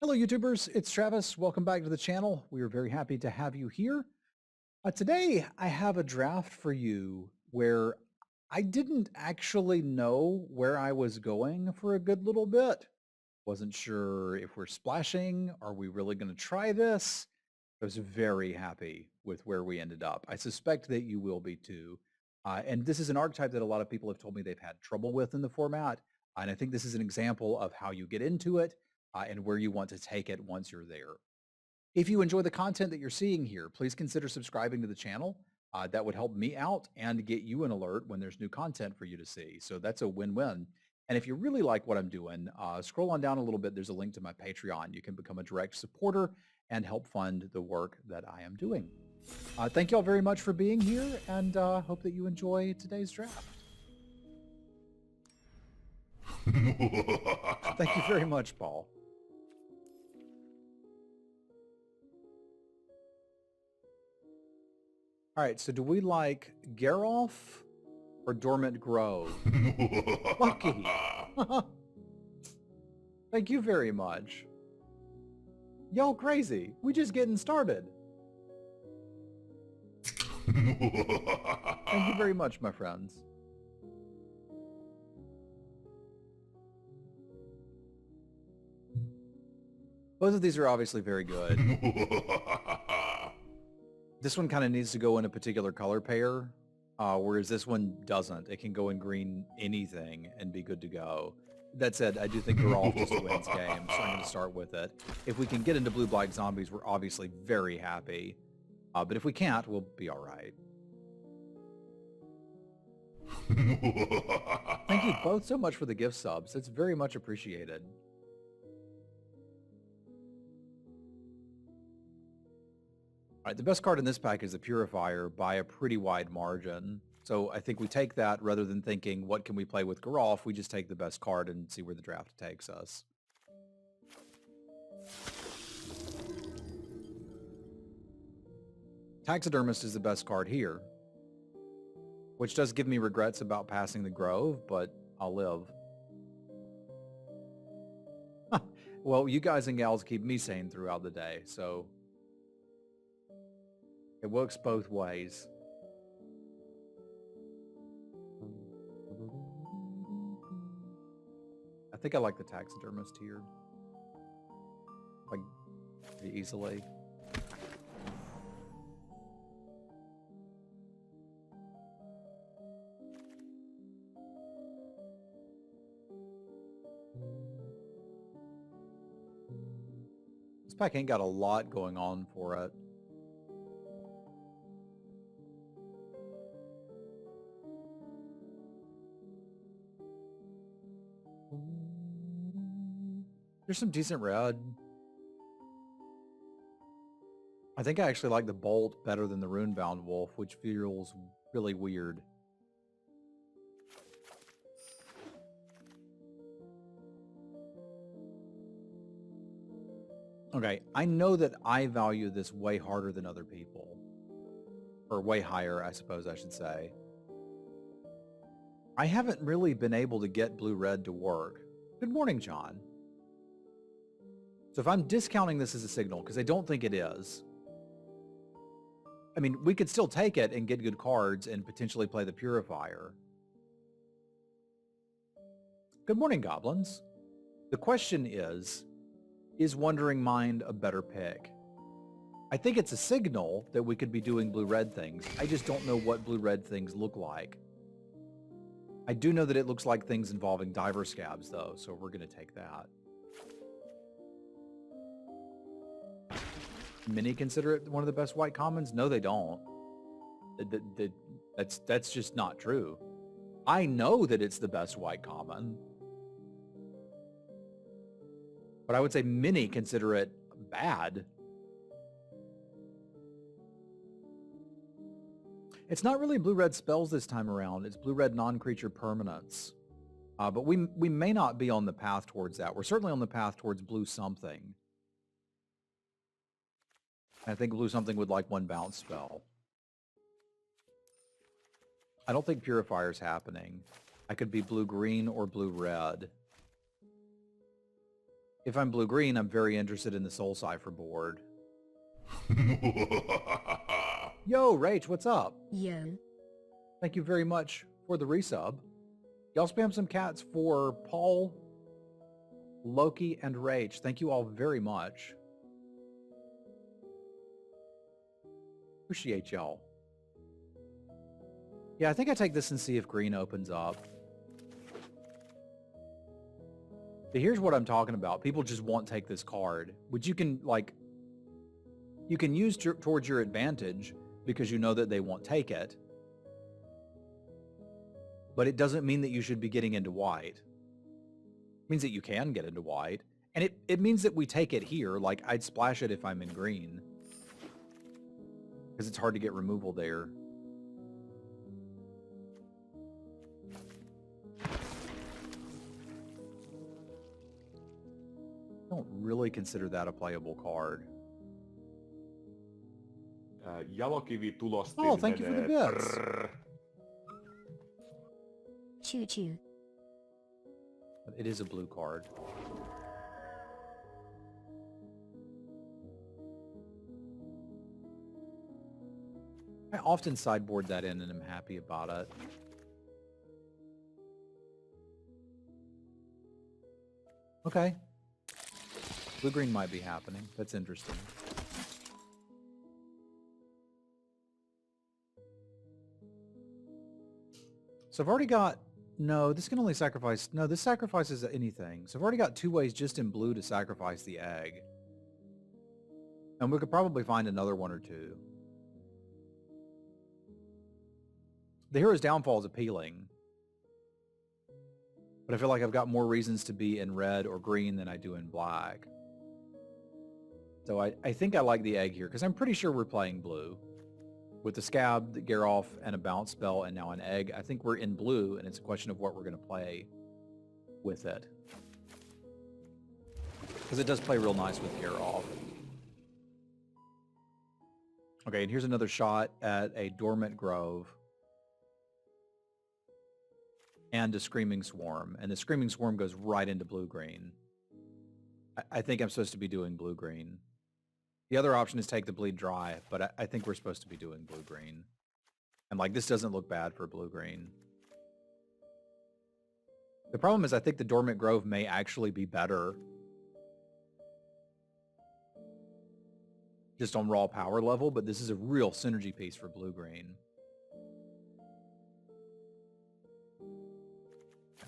Hello, YouTubers. It's Travis. Welcome back to the channel. We are very happy to have you here. Today, I have a draft for you where I didn't actually know where I was going for a good little bit. Wasn't sure if we're splashing. Are we really going to try this? I was very happy with where we ended up. I suspect that you will be too. And this is an archetype that a lot of people have told me they've had trouble with in the format. And I think this is an example of how you get into it and where you want to take it once you're there. If you enjoy the content that you're seeing here, please consider subscribing to the channel. That would help me out and get you an alert when there's new content for you to see. So that's a win-win. And if you really like what I'm doing, scroll on down a little bit. There's a link to my Patreon. You can become a direct supporter and help fund the work that I am doing. Thank you all very much for being here, and hope that you enjoy today's draft. Thank you very much, Paul. All right, so do we like Gerolf or Dormant Grove? Lucky. Thank you very much. Y'all crazy. We just getting started. Thank you very much, my friends. Both of these are obviously very good. This one kind of needs to go in a particular color pair, whereas this one doesn't. It can go in green anything and be good to go. That said, I do think Geralt just wins games, so I'm going to start with it. If we can get into blue-black zombies, we're obviously very happy. But if we can't, we'll be all right. Thank you both so much for the gift subs. It's very much appreciated. All right, the best card in this pack is the Purifier by a pretty wide margin. So I think we take that rather than thinking, what can we play with Geralf? We just take the best card and see where the draft takes us. Taxidermist is the best card here, which does give me regrets about passing the Grove, but I'll live. Well, you guys and gals keep me sane throughout the day, so it works both ways. I think I like the taxidermist here. Like, pretty easily. This pack ain't got a lot going on for it. There's some decent red. I think I actually like the Bolt better than the Runebound Wolf, which feels really weird. Okay, I know that I value this way harder than other people. Or way higher, I suppose I should say. I haven't really been able to get blue-red to work. Good morning, John. So if I'm discounting this as a signal, because I don't think it is, I mean, we could still take it and get good cards and potentially play the Purifier. Good morning, Goblins. The question is Wandering Mind a better pick? I think it's a signal that we could be doing blue-red things. I just don't know what blue-red things look like. I do know that it looks like things involving diver scabs, though, so we're going to take that. Many consider it one of the best white commons? No, they don't. That's just not true. I know that it's the best white common. But I would say many consider it bad. It's not really blue-red spells this time around. It's blue-red non-creature permanents. But we may not be on the path towards that. We're certainly on the path towards blue something. I think blue something would like one bounce spell. I don't think Purifier's happening. I could be blue-green or blue-red. If I'm blue-green, I'm very interested in the Soul Cipher board. Yo, Rach, what's up? Yo. Thank you very much for the resub. Y'all spam some cats for Paul, Loki, and Rach. Thank you all very much. Appreciate y'all. Yeah, I think I take this and see if green opens up. But here's what I'm talking about. People just won't take this card, which you can, like, you can use towards your advantage because you know that they won't take it. But it doesn't mean that you should be getting into white. It means that you can get into white. And it means that we take it here. Like, I'd splash it if I'm in green. Because it's hard to get removal there. I don't really consider that a playable card. Jalokivi tulostin Oh, thank you for the bits. Choo choo. It is a blue card. I often sideboard that in and I'm happy about it. Okay. Blue-green might be happening. That's interesting. So I've already got... No, this can only sacrifice... No, this sacrifices anything. So I've already got 2 ways just in blue to sacrifice the egg. And we could probably find another 1 or 2. The Hero's Downfall is appealing. But I feel like I've got more reasons to be in red or green than I do in black. So I think I like the egg here, because I'm pretty sure we're playing blue. With the Scab, the Geralf, and a bounce spell, and now an egg, I think we're in blue, and it's a question of what we're going to play with it. Because it does play real nice with Geralf. Okay, and here's another shot at a Dormant Grove. And a Screaming Swarm. And the Screaming Swarm goes right into blue-green. I think I'm supposed to be doing blue-green. The other option is take the Bleed Dry, but I think we're supposed to be doing blue-green. And, like, this doesn't look bad for blue-green. The problem is I think the Dormant Grove may actually be better. Just on raw power level, but this is a real synergy piece for blue-green.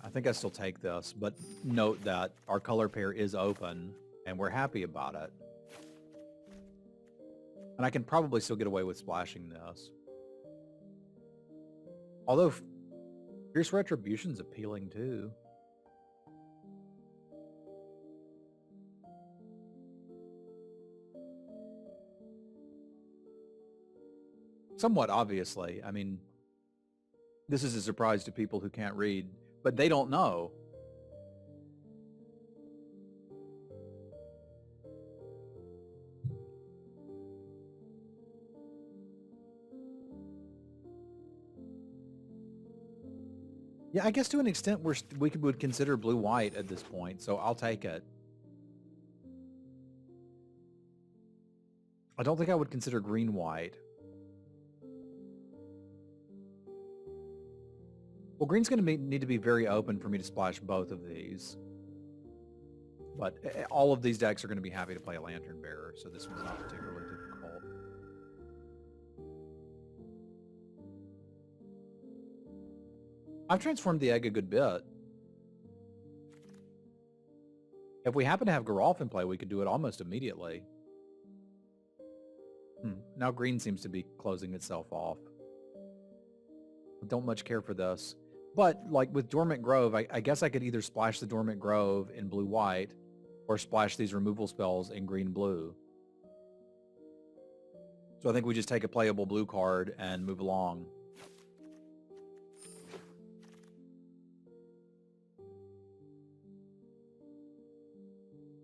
I think I still take this, but note that our color pair is open, and we're happy about it. And I can probably still get away with splashing this. Although, Fierce Retribution's appealing too. Somewhat obviously. I mean, this is a surprise to people who can't read, but they don't know. Yeah, I guess to an extent we would consider blue-white at this point, so I'll take it. I don't think I would consider green-white. Well, green's going to need to be very open for me to splash both of these. But all of these decks are going to be happy to play a Lantern Bearer, so this one's not particularly difficult. I've transformed the egg a good bit. If we happen to have Geralf in play, we could do it almost immediately. Now green seems to be closing itself off. I don't much care for this. But, like, with Dormant Grove, I guess I could either splash the Dormant Grove in blue-white or splash these removal spells in green-blue. So I think we just take a playable blue card and move along.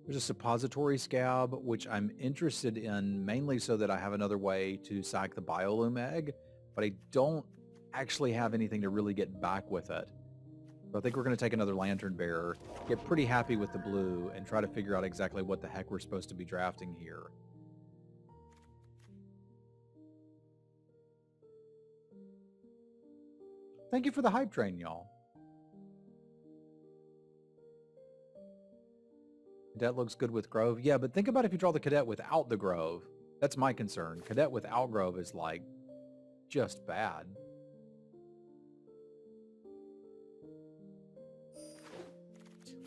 There's a Suppository Scab, which I'm interested in mainly so that I have another way to sack the Biolume egg, but I don't actually have anything to really get back with it. So I think we're going to take another Lantern Bearer, get pretty happy with the blue, and try to figure out exactly what the heck we're supposed to be drafting here. Thank you for the hype train, y'all. Cadet looks good with Grove. Yeah, but think about if you draw the Cadet without the Grove. That's my concern. Cadet without Grove is like just bad.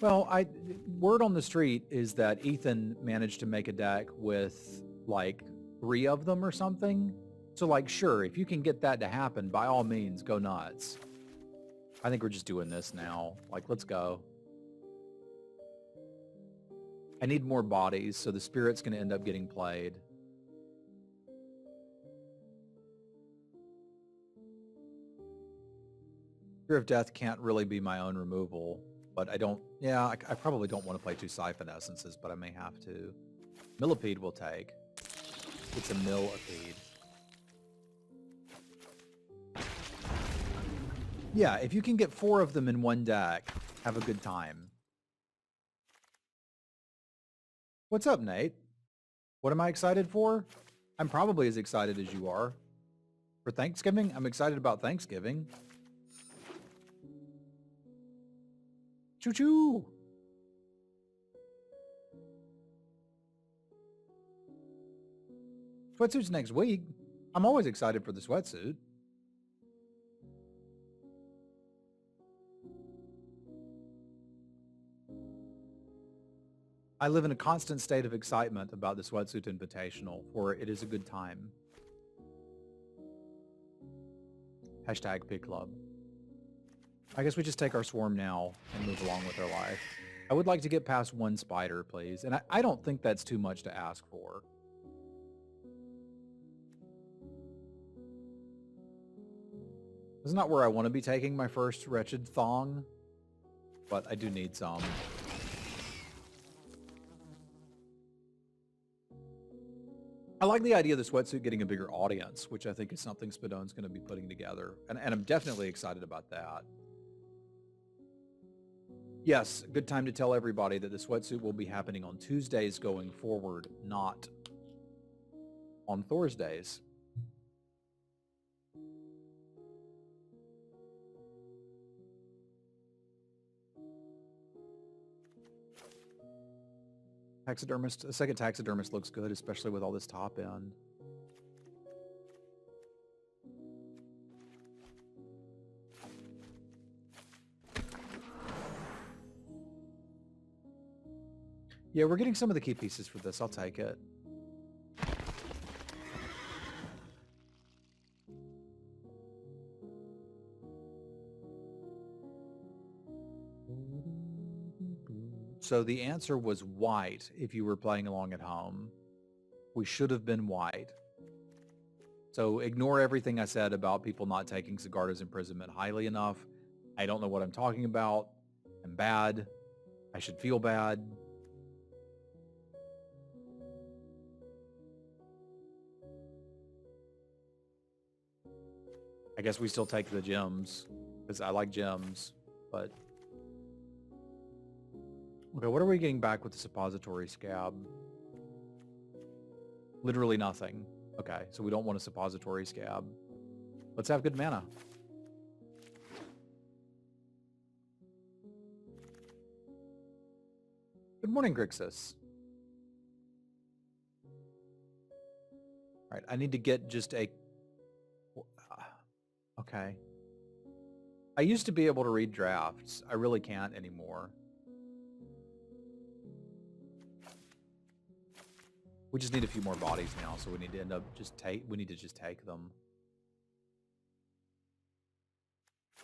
Well, word on the street is that Ethan managed to make a deck with like 3 of them or something. So like, sure, if you can get that to happen, by all means, go nuts. I think we're just doing this now. Like, let's go. I need more bodies, so the Spirit's going to end up getting played. Fear of Death can't really be my own removal, but I don't... Yeah, I probably don't want to play 2 Siphon Essences, but I may have to. Millipede will take. It's a millipede. Yeah, if you can get 4 of them in one deck, have a good time. What's up, Nate? What am I excited for? I'm probably as excited as you are. For Thanksgiving? I'm excited about Thanksgiving. Choo-choo! Sweatsuit's next week. I'm always excited for the sweatsuit. I live in a constant state of excitement about the Sweatsuit Invitational, for it is a good time. Hashtag Pig Club. I guess we just take our swarm now and move along with our life. I would like to get past 1 spider, please. And I don't think that's too much to ask for. This is not where I want to be taking my first Wretched Thong, but I do need some. I like the idea of the sweatsuit getting a bigger audience, which I think is something Spadone's going to be putting together. And I'm definitely excited about that. Yes, good time to tell everybody that the sweatsuit will be happening on Tuesdays going forward, not on Thursdays. Taxidermist, a second taxidermist looks good, especially with all this top end. Yeah, we're getting some of the key pieces for this. I'll take it. So the answer was white if you were playing along at home. We should have been white. So ignore everything I said about people not taking Sigarda's imprisonment highly enough. I don't know what I'm talking about. I'm bad. I should feel bad. I guess we still take the gems because I like gems, but... Okay, what are we getting back with the suppository scab? Literally nothing. Okay, so we don't want a suppository scab. Let's have good mana. Good morning, Grixis. All right, I need to get just a... Okay. I used to be able to read drafts. I really can't anymore. We just need a few more bodies now, so we need to end up just take them.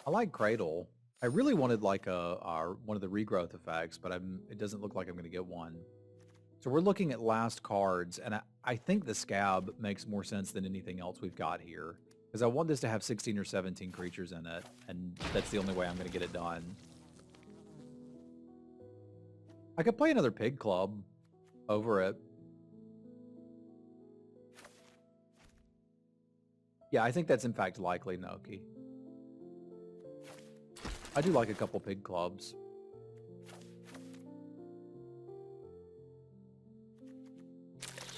I like Cradle. I really wanted like one of the regrowth effects, but it doesn't look like I'm going to get one. So we're looking at last cards, and I think the Scab makes more sense than anything else we've got here, because I want this to have 16 or 17 creatures in it, and that's the only way I'm going to get it done. I could play another Pig Club over it. Yeah, I think that's in fact likely, Noki. I do like a couple pig clubs.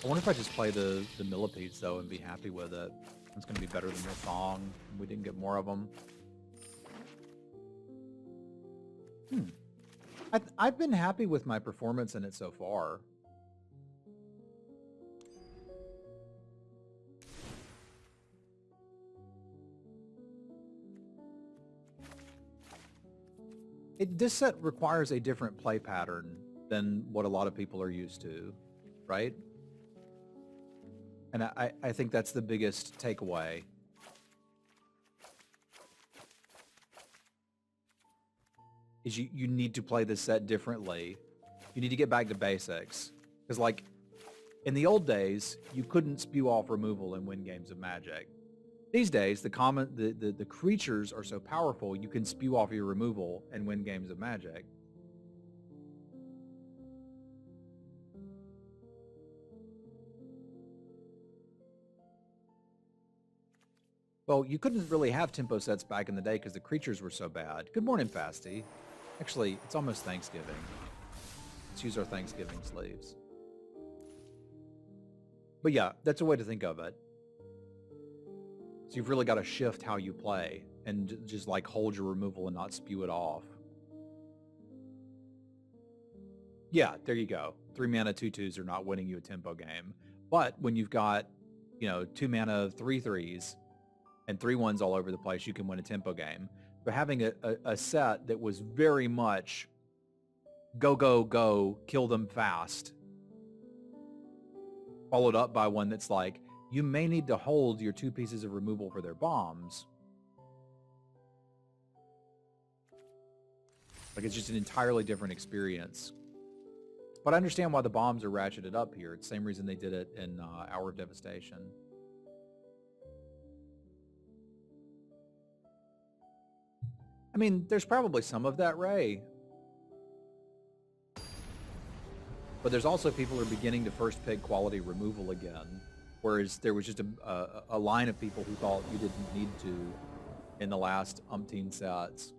I wonder if I just play the millipedes, though, and be happy with it. It's going to be better than the thong. We didn't get more of them. I've been happy with my performance in it so far. This set requires a different play pattern than what a lot of people are used to, right? And I think that's the biggest takeaway. Is you need to play this set differently. You need to get back to basics. Because like, in the old days, you couldn't spew off removal and win games of Magic. These days, the creatures are so powerful, you can spew off your removal and win games of Magic. Well, you couldn't really have tempo sets back in the day because the creatures were so bad. Good morning, Fasty. Actually, it's almost Thanksgiving. Let's use our Thanksgiving sleeves. But yeah, that's a way to think of it. So you've really got to shift how you play and just like hold your removal and not spew it off. Yeah, there you go. 3 mana 2/2s are not winning you a tempo game. But when you've got, 2 mana 3/3s and 3/1s all over the place, you can win a tempo game. But having a set that was very much go, go, go, kill them fast, followed up by one that's like, you may need to hold your 2 pieces of removal for their bombs. Like, it's just an entirely different experience. But I understand why the bombs are ratcheted up here. It's the same reason they did it in Hour of Devastation. I mean, there's probably some of that, Ray. But there's also people who are beginning to first pick quality removal again, whereas there was just a line of people who thought you didn't need to in the last umpteen sets.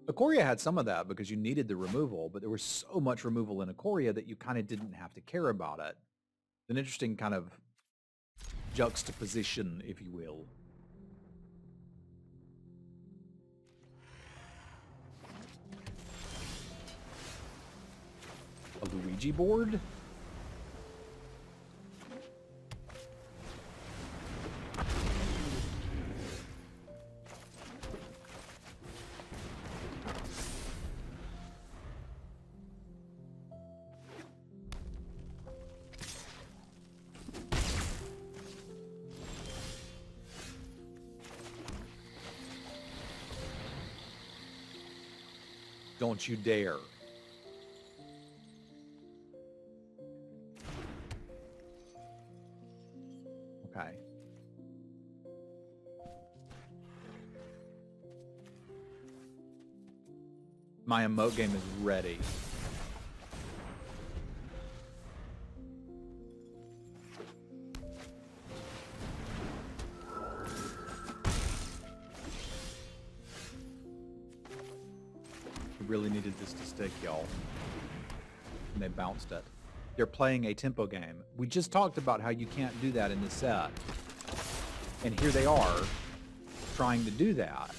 Ikoria had some of that because you needed the removal, but there was so much removal in Ikoria that you kind of didn't have to care about it. An interesting kind of juxtaposition, if you will. A Luigi board? Don't you dare. Okay. My emote game is ready. Really needed this to stick, y'all. And they bounced it. They're playing a tempo game. We just talked about how you can't do that in this set. And here they are trying to do that.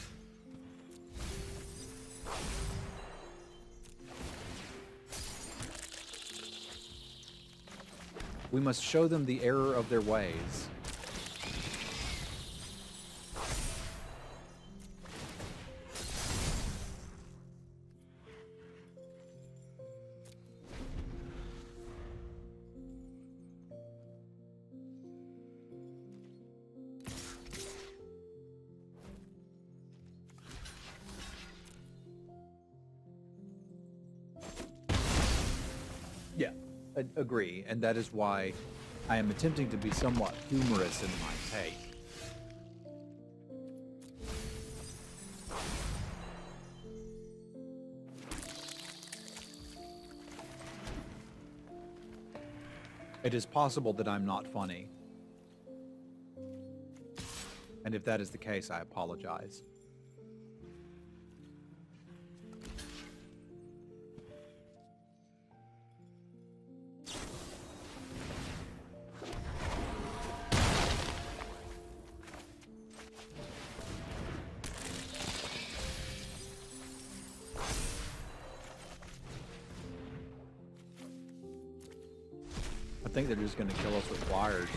We must show them the error of their ways. Yeah, I agree. And that is why I am attempting to be somewhat humorous in my take. It is possible that I'm not funny. And if that is the case, I apologize. I think they're just going to kill us with flyers.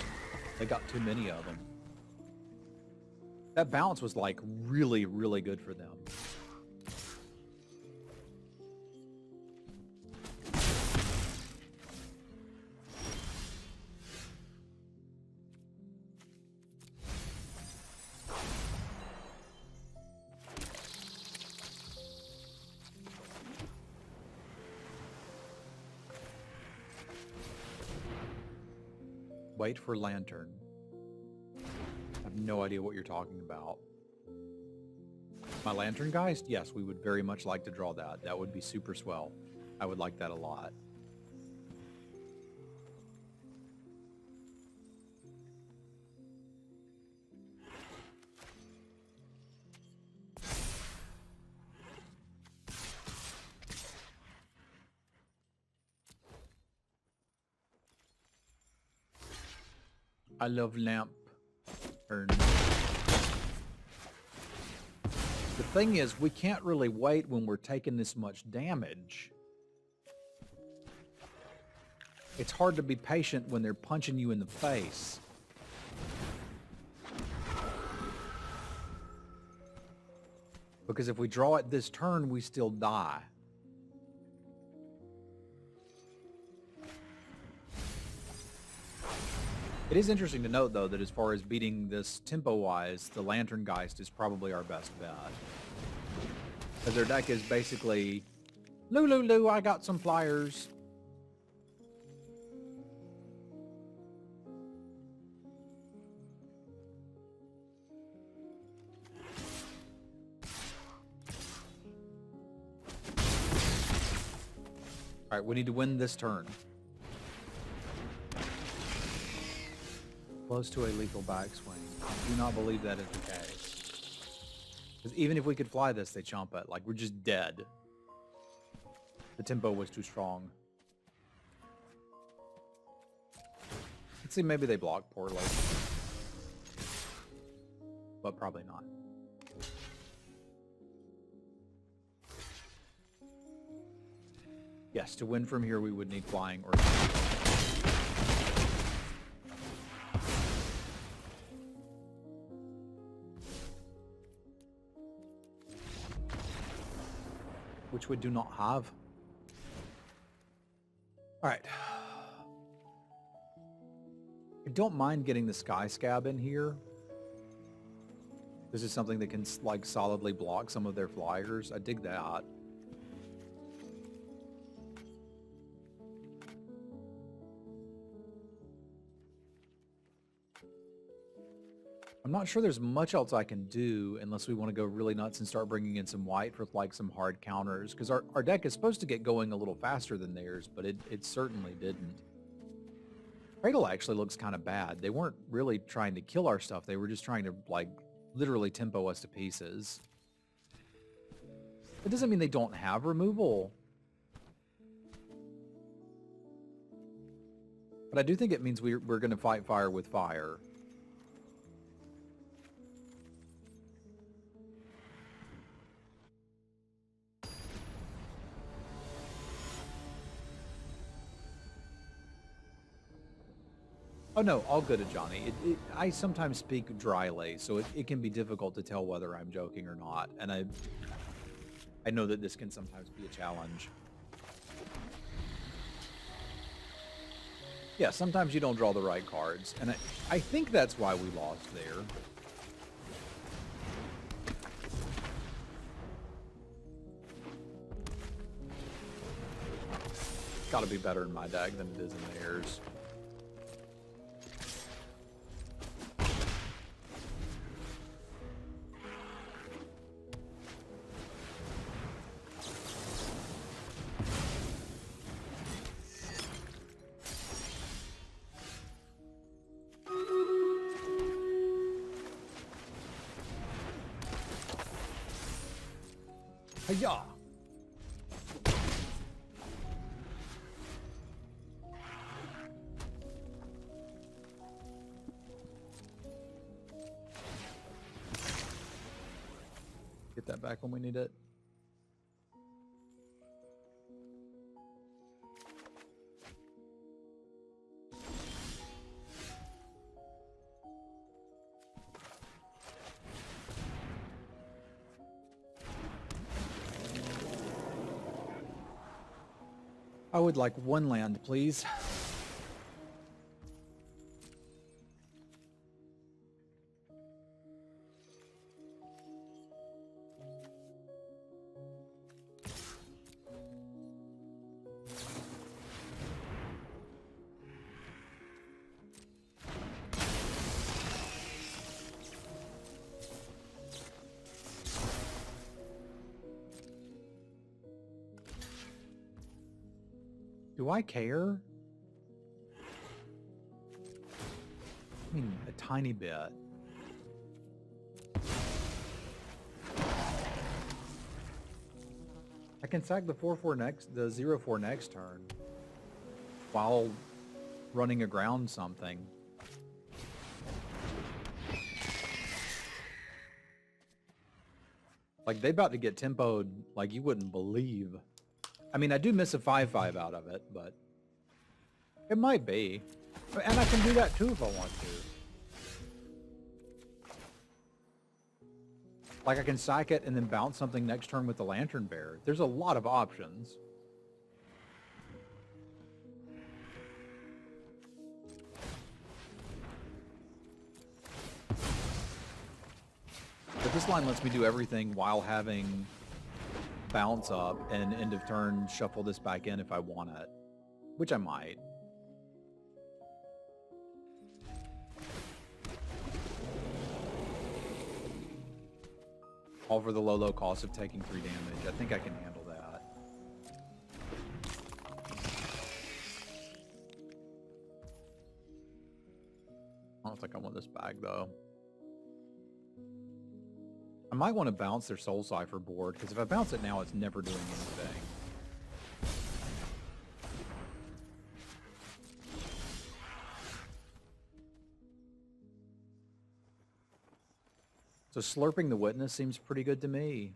They got too many of them. That bounce was like really, really good for them. Wait for lantern. I have no idea what you're talking about. My lantern geist? Yes, we would very much like to draw that. That would be super swell. I would like that a lot. I love lamp. The thing is, we can't really wait when we're taking this much damage. It's hard to be patient when they're punching you in the face. Because if we draw it this turn, we still die. It is interesting to note, though, that as far as beating this tempo-wise, the Lantern Geist is probably our best bet. Because their deck is basically, Lulu, I got some flyers. All right, we need to win this turn. Close to a lethal backswing. I do not believe that is the case. Because even if we could fly this, they chomp it. Like, we're just dead. The tempo was too strong. Let's see, maybe they block poorly. But probably not. Yes, to win from here, we would need flying or... which we do not have. All right. I don't mind getting the Sky Scab in here. This is something that can, like, solidly block some of their flyers. I dig that. I'm not sure there's much else I can do unless we want to go really nuts and start bringing in some white for like some hard counters, because our deck is supposed to get going a little faster than theirs, but it certainly didn't. Cradle actually looks kind of bad. They weren't really trying to kill our stuff. They were just trying to, like, literally tempo us to pieces. It doesn't mean they don't have removal. But I do think it means we're going to fight fire with fire. Oh no, all good, Johnny. I sometimes speak dryly, so it can be difficult to tell whether I'm joking or not, and I know that this can sometimes be a challenge. Yeah, sometimes you don't draw the right cards, and I think that's why we lost there. It's gotta be better in my deck than it is in theirs. Hiya! Get that back when we need it. I would like one land, please. Do I care? I mean, a tiny bit. I can sack the 4/4 next, the 0/4 next turn, while running aground something. Like, they about to get tempoed like you wouldn't believe. I mean, I do miss a 5/5 out of it, but it might be. And I can do that too if I want to. Like, I can sack it and then bounce something next turn with the Lantern Bear. There's a lot of options. But this line lets me do everything while having bounce up and end of turn shuffle this back in if I want it, which I might. All for the low cost of taking 3 damage. I think I can handle that. I don't think I want this bag though. I might want to bounce their Soul Cipher board, because if I bounce it now, it's never doing anything. So slurping the Witness seems pretty good to me.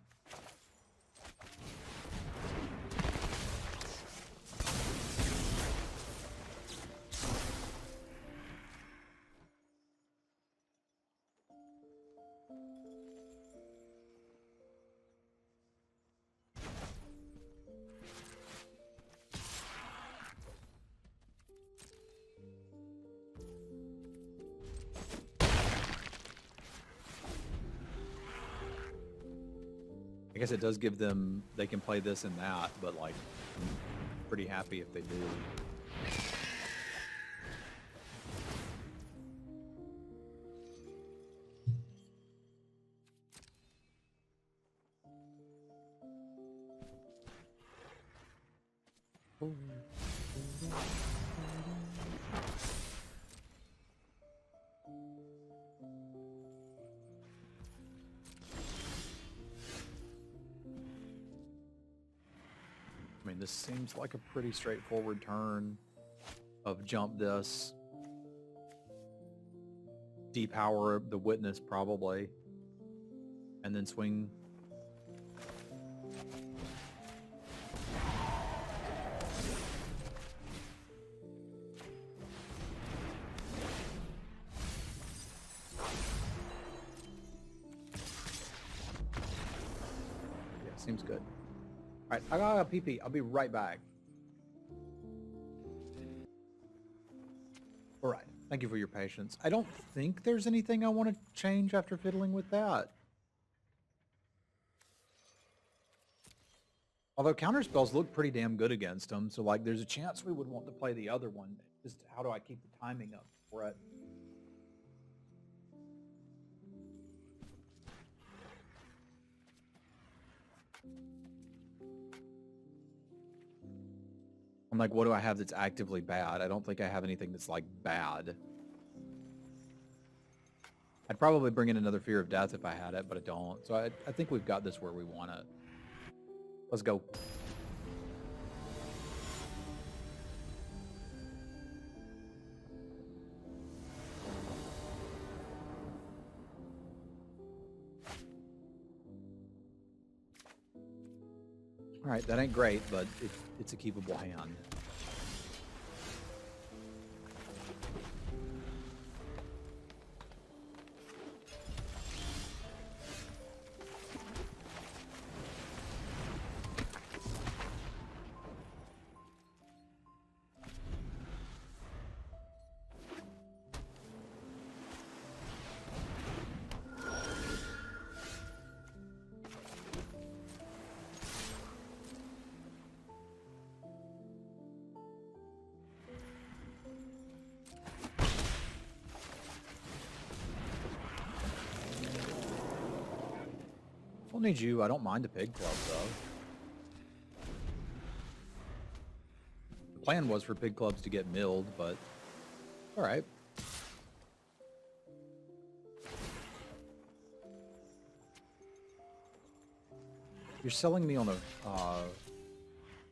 I guess it does give them, they can play this and that, but like, I'm pretty happy if they do. I mean, this seems like a pretty straightforward turn of jump this, depower the Witness probably, and then swing. Yeah, seems good. All right, I got a pee-pee. I'll be right back. All right. Thank you for your patience. I don't think there's anything I want to change after fiddling with that. Although counterspells look pretty damn good against them, so like there's a chance we would want to play the other one. Just how do I keep the timing up for it? I'm like, what do I have that's actively bad? I don't think I have anything that's like bad. I'd probably bring in another Fear of Death if I had it, but I don't. So I think we've got this where we want it. Let's go. All right, that ain't great, but it's a keepable hand. Don't need you. I don't mind the pig club, though. The plan was for pig clubs to get milled, but all right. You're selling me on a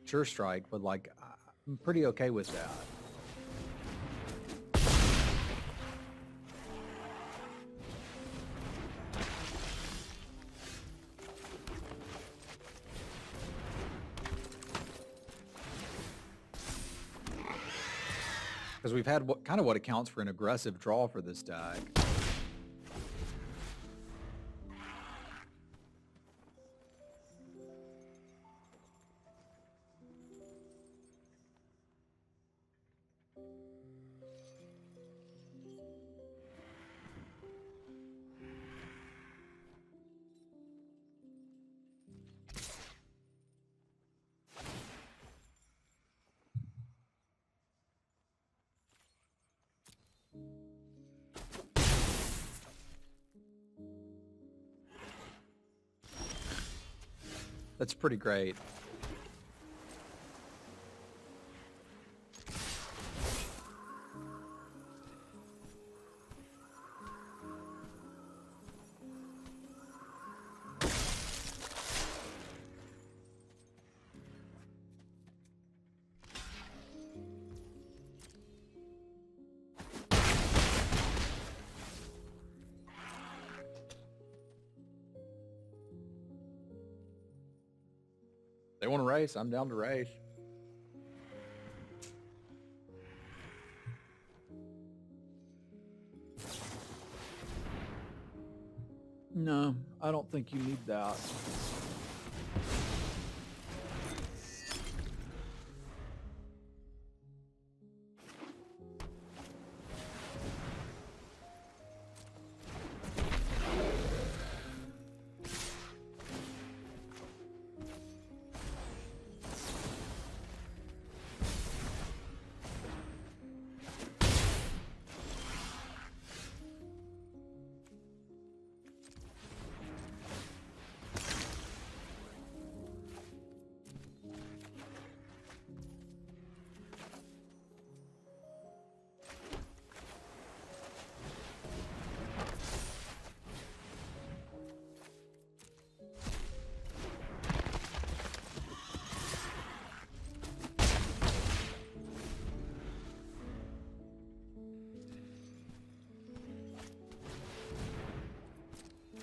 sure strike, but like I'm pretty okay with that. Because we've had kind of what accounts for an aggressive draw for this deck. That's pretty great. They want to race. I'm down to race. No, I don't think you need that.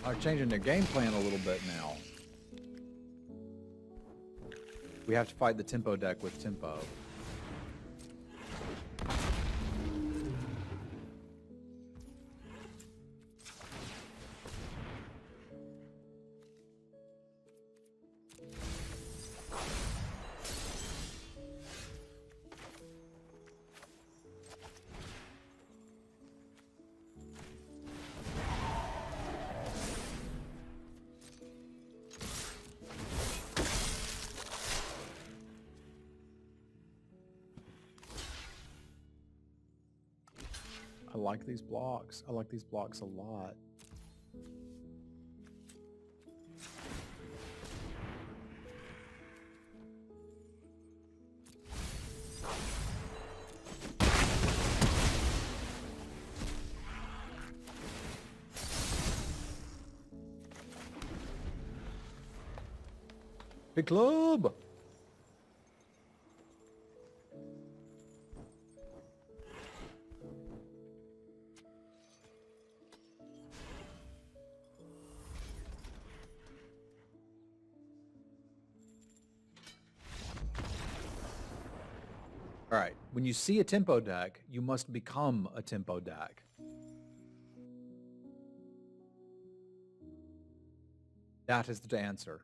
Are changing their game plan a little bit now. We have to fight the tempo deck with tempo. I like these blocks. I like these blocks a lot. Big club. All right. When you see a tempo deck, you must become a tempo deck. That is the answer.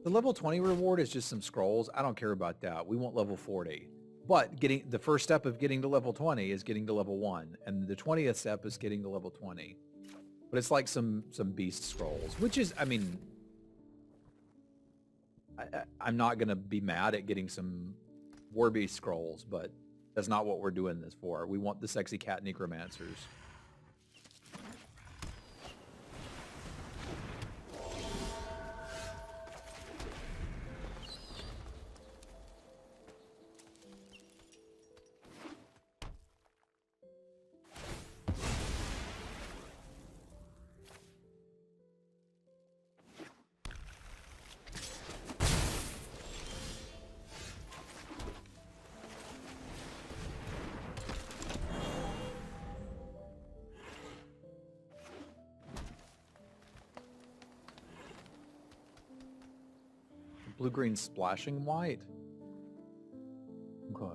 The level 20 reward is just some scrolls. I don't care about that. We want level 40. But getting the first step of getting to level 20 is getting to level 1. And the 20th step is getting to level 20. But it's like some beast scrolls, which is, I mean, I'm not going to be mad at getting some war beast scrolls, but that's not what we're doing this for. We want the sexy cat necromancers. Blue-green splashing white. Okay.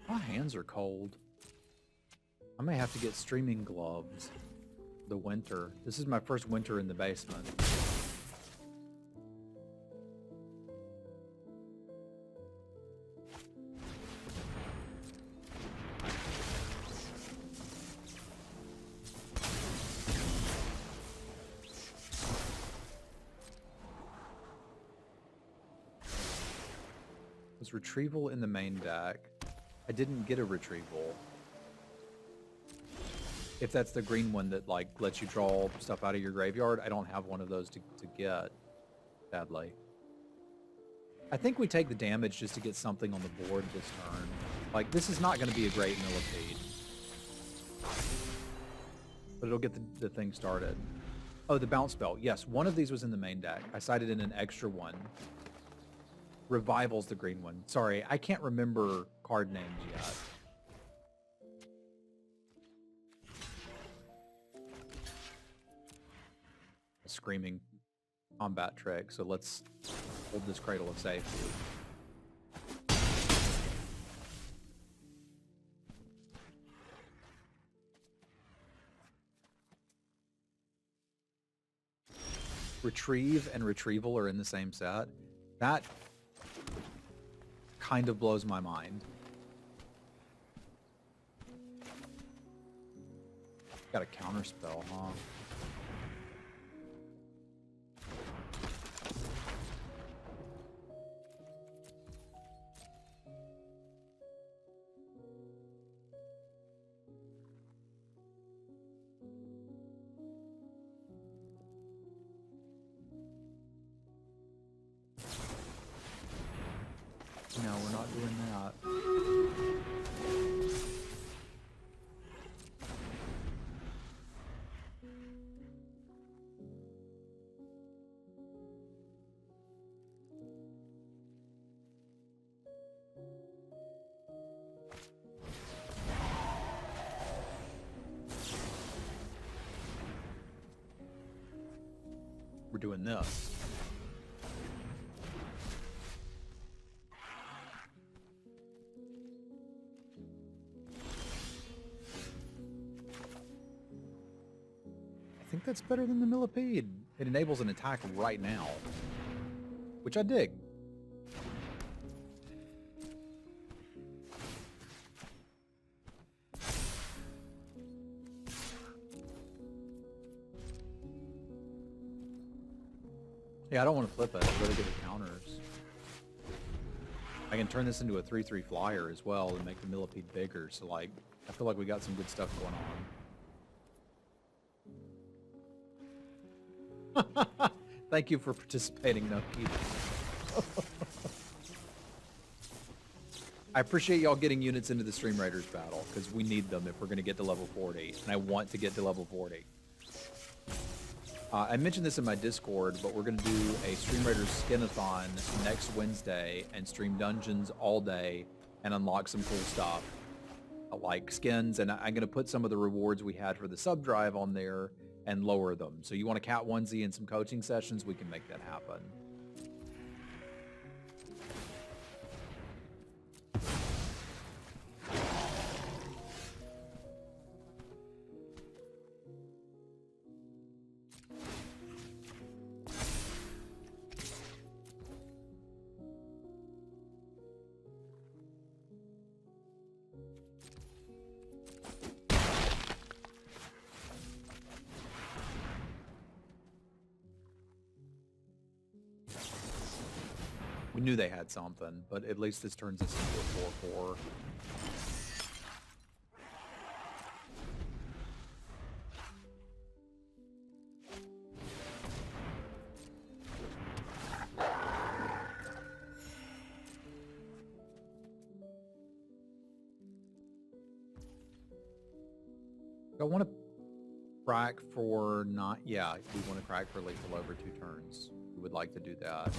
My hands are cold. I may have to get streaming gloves. The winter. This is my first winter in the basement. Was retrieval in the main deck? I didn't get a retrieval. If that's the green one that like lets you draw stuff out of your graveyard, I don't have one of those to get, sadly. I think we take the damage just to get something on the board this turn. Like, this is not going to be a great millipede. But it'll get the thing started. Oh, the bounce spell. Yes, one of these was in the main deck. I cited in an extra one. Revival's the green one. Sorry, I can't remember card names yet. A screaming combat trick, so let's hold this cradle of safety. Retrieve and retrieval are in the same set. That kind of blows my mind. Got a counter spell, huh? No, we're not doing that. we're doing this. I think that's better than the millipede. It enables an attack right now, which I dig. Yeah, I don't want to flip it. I'd rather get the counters. I can turn this into a 3/3 flyer as well and make the millipede bigger. So, like, I feel like we got some good stuff going on. Thank you for participating, Noki. I appreciate y'all getting units into the Stream Raiders battle, because we need them if we're going to get to level 40, and I want to get to level 40. I mentioned this in my Discord, but we're going to do a Stream Raiders Skinathon next Wednesday and stream dungeons all day and unlock some cool stuff, like skins, and I'm going to put some of the rewards we had for the sub drive on there and lower them. So you want a cat onesie and some coaching sessions, we can make that happen. We knew they had something, but at least this turns us into a 4/4. I want to crack for not... Yeah, we want to crack for lethal over 2 turns. We would like to do that.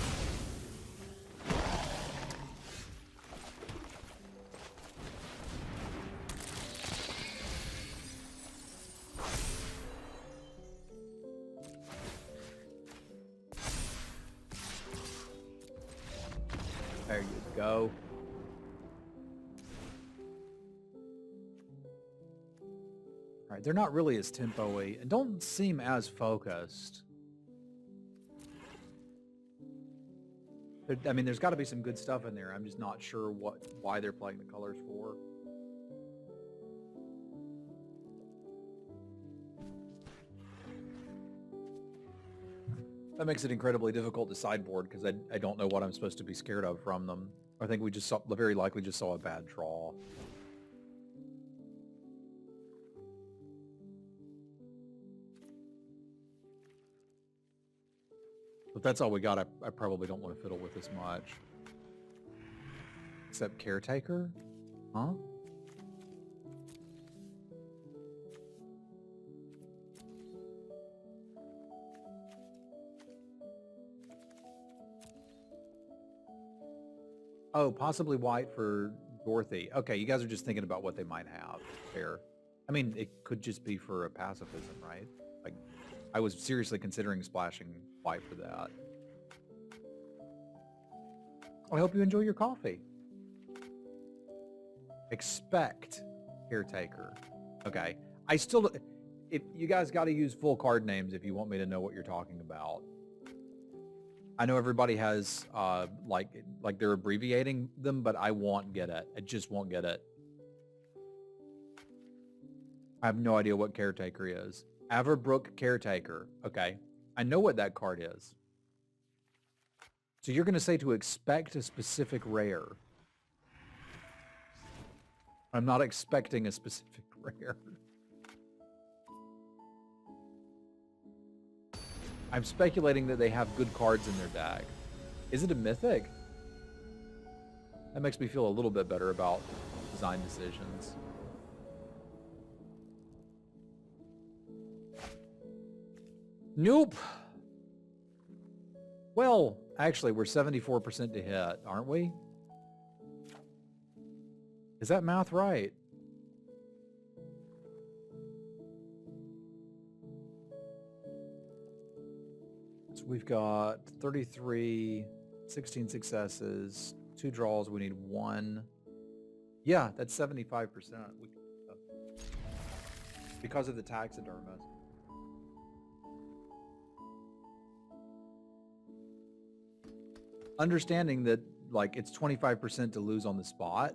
There you go. All right, they're not really as tempo-y and don't seem as focused. I mean, there's got to be some good stuff in there. I'm just not sure why they're playing the colors for. That makes it incredibly difficult to sideboard because I don't know what I'm supposed to be scared of from them. I think we just very likely just saw a bad draw. If that's all we got, I probably don't want to fiddle with this much. Except Caretaker? Huh? Oh, possibly white for Dorothy. Okay, you guys are just thinking about what they might have. Fair. I mean, it could just be for a pacifism, right? Like, I was seriously considering splashing white for that. I hope you enjoy your coffee. Expect Caretaker. Okay. I still... If you guys got to use full card names if you want me to know what you're talking about. I know everybody has, like they're abbreviating them, but I won't get it. I just won't get it. I have no idea what Caretaker is. Averbrook Caretaker. Okay. I know what that card is. So you're going to say to expect a specific rare. I'm not expecting a specific rare. I'm speculating that they have good cards in their deck. Is it a mythic? That makes me feel a little bit better about design decisions. Nope. Well, actually, we're 74% to hit, aren't we? Is that math right? So we've got 33, 16 successes, 2 draws. We need 1. Yeah, that's 75%. Because of the taxidermist. Understanding that, like, it's 25% to lose on the spot,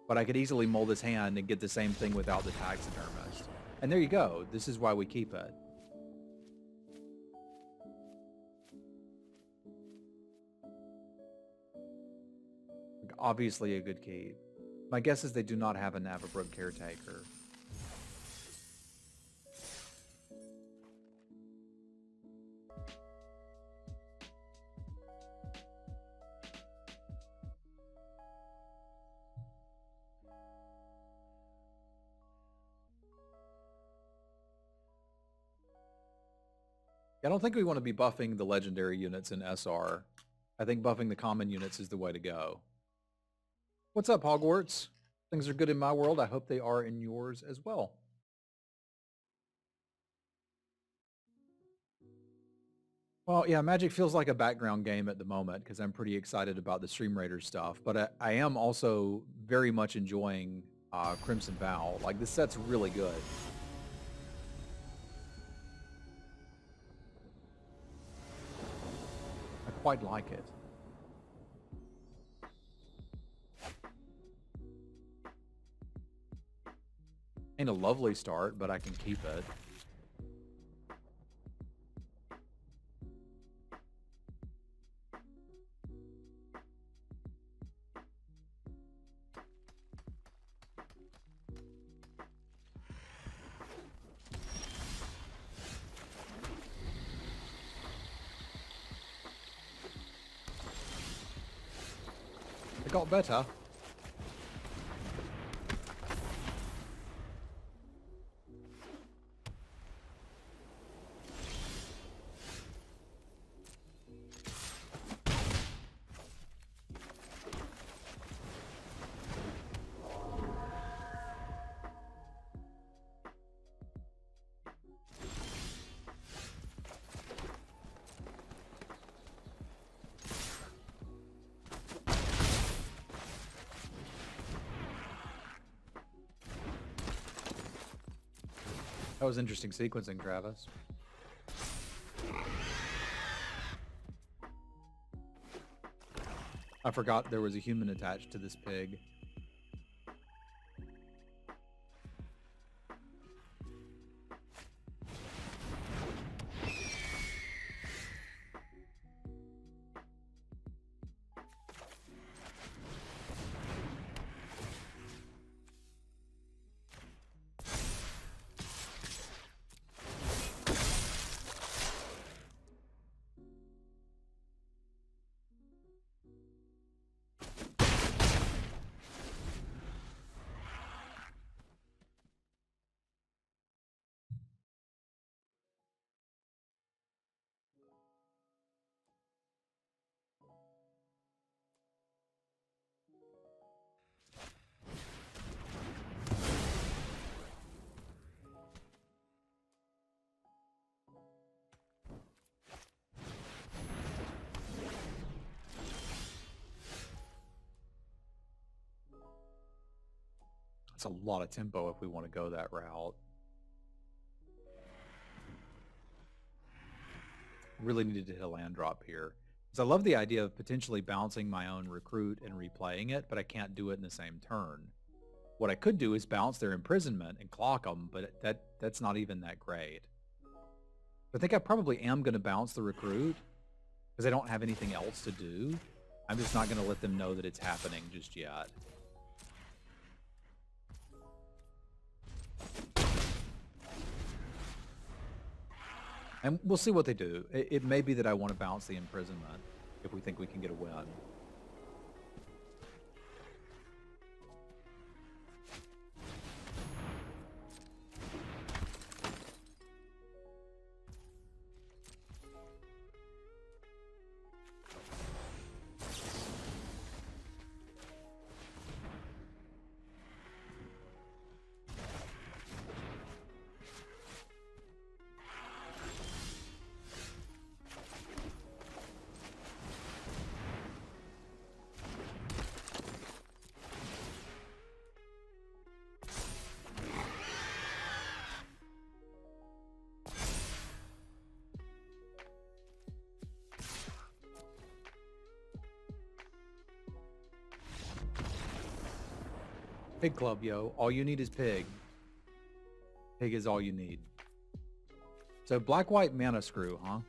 but I could easily mold this hand and get the same thing without the taxidermist. And there you go. This is why we keep it. Obviously a good keep. My guess is they do not have a Navabrook caretaker. I don't think we want to be buffing the legendary units in SR. I think buffing the common units is the way to go. What's up, Hogwarts? Things are good in my world. I hope they are in yours as well. Well, yeah, Magic feels like a background game at the moment because I'm pretty excited about the Stream Raider stuff, but I am also very much enjoying Crimson Vow. Like, this set's really good. I quite like it. Ain't a lovely start, but I can keep it. It got better. That was interesting sequencing, Travis. I forgot there was a human attached to this pig. It's a lot of tempo if we want to go that route. Really needed to hit a land drop here. Because I love the idea of potentially bouncing my own recruit and replaying it, but I can't do it in the same turn. What I could do is bounce their imprisonment and clock them, but that's not even that great. I think I probably am going to bounce the recruit because I don't have anything else to do. I'm just not going to let them know that it's happening just yet. And we'll see what they do. It may be that I want to bounce the imprisonment if we think we can get a win. Pig club, yo. All you need is pig. Pig is all you need. So black-white mana screw, huh?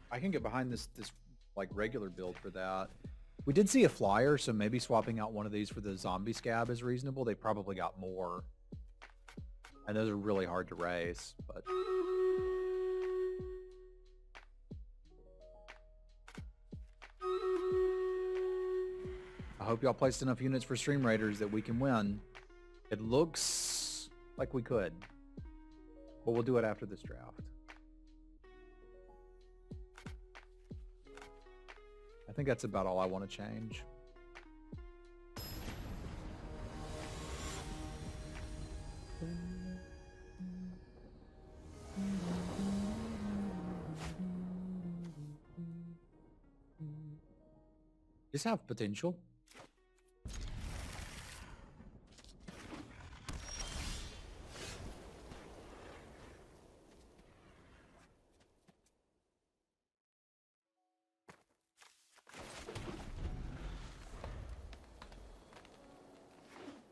I can get behind this like regular build for that. We did see a flyer, so maybe swapping out one of these for the zombie scab is reasonable. They probably got more. And those are really hard to race, but I hope y'all placed enough units for Stream Raiders that we can win. It looks like we could, but we'll do it after this draft. I think that's about all I want to change. Just have potential.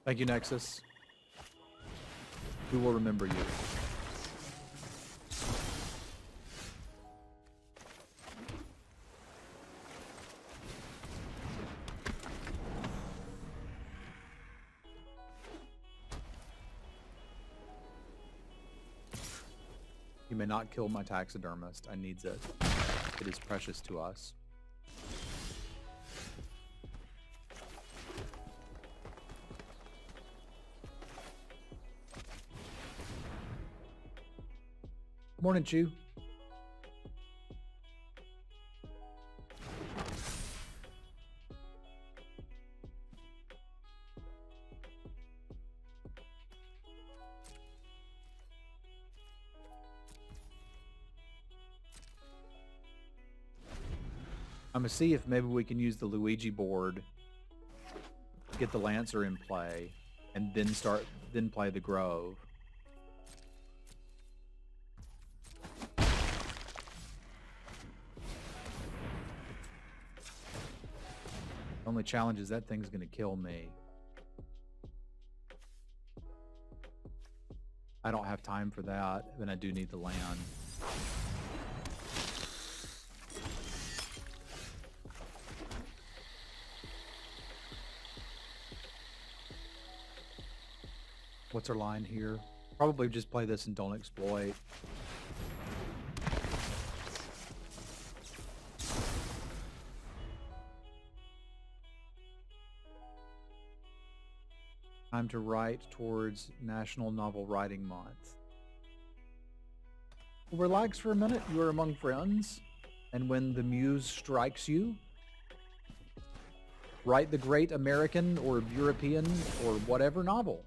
Thank you, Nexus. We will remember you. You may not kill my taxidermist. I needs it. It is precious to us. Morning, Chew. I'm gonna see if maybe we can use the Luigi board, get the Lancer in play, and then play the Grove. Only challenge is that thing's gonna kill me. I don't have time for that, and I do need the land. What's our line here? Probably just play this and don't exploit. Time to write towards National Novel Writing Month. Relax for a minute. You are among friends. And when the muse strikes you, write the great American or European or whatever novel.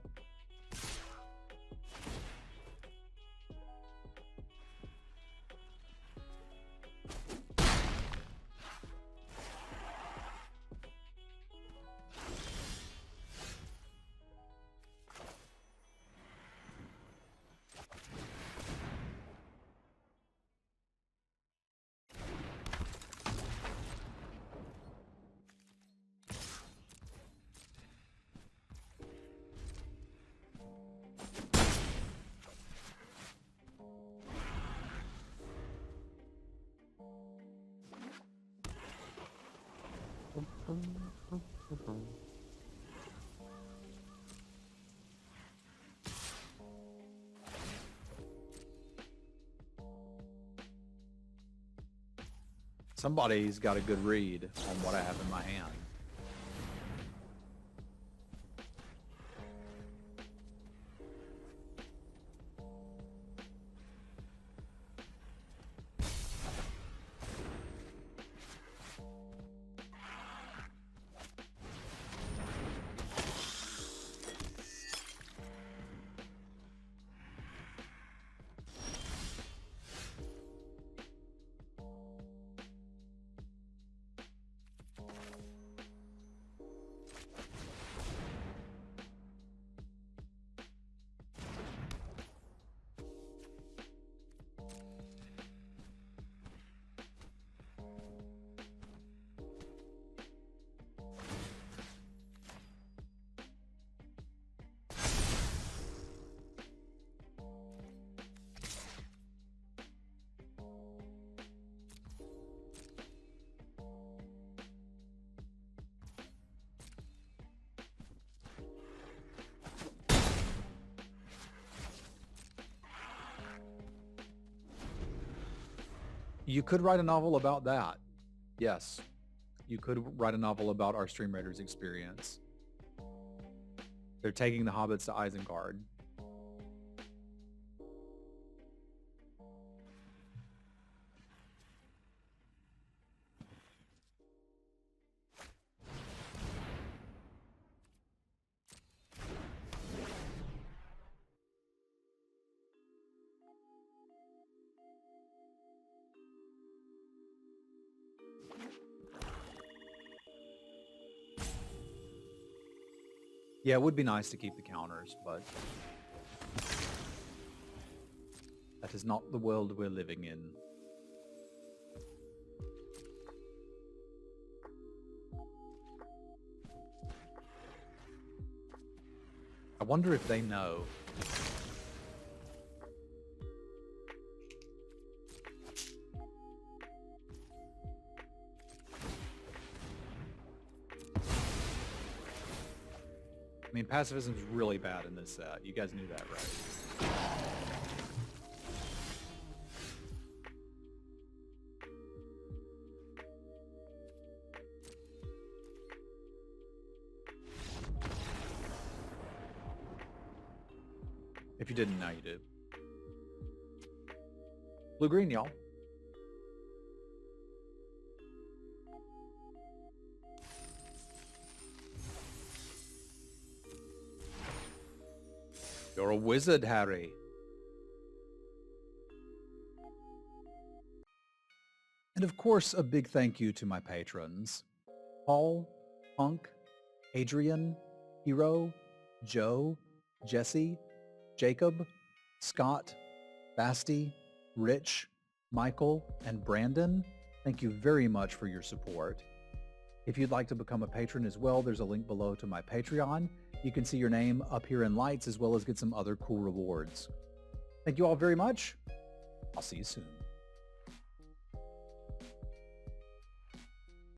Somebody's got a good read on what I have in my hand. You could write a novel about that. Yes. You could write a novel about our Stream Raiders experience. They're taking the hobbits to Isengard. Yeah, it would be nice to keep the counters, but that is not the world we're living in. I wonder if they know. I mean, pacifism's really bad in this set. You guys knew that, right? If you didn't, now you do. Blue-green, y'all. You're a wizard, Harry. And of course, a big thank you to my patrons. Paul, Punk, Adrian, Hero, Joe, Jesse, Jacob, Scott, Basti, Rich, Michael, and Brandon. Thank you very much for your support. If you'd like to become a patron as well, there's a link below to my Patreon. You can see your name up here in lights as well as get some other cool rewards. Thank you all very much. I'll see you soon.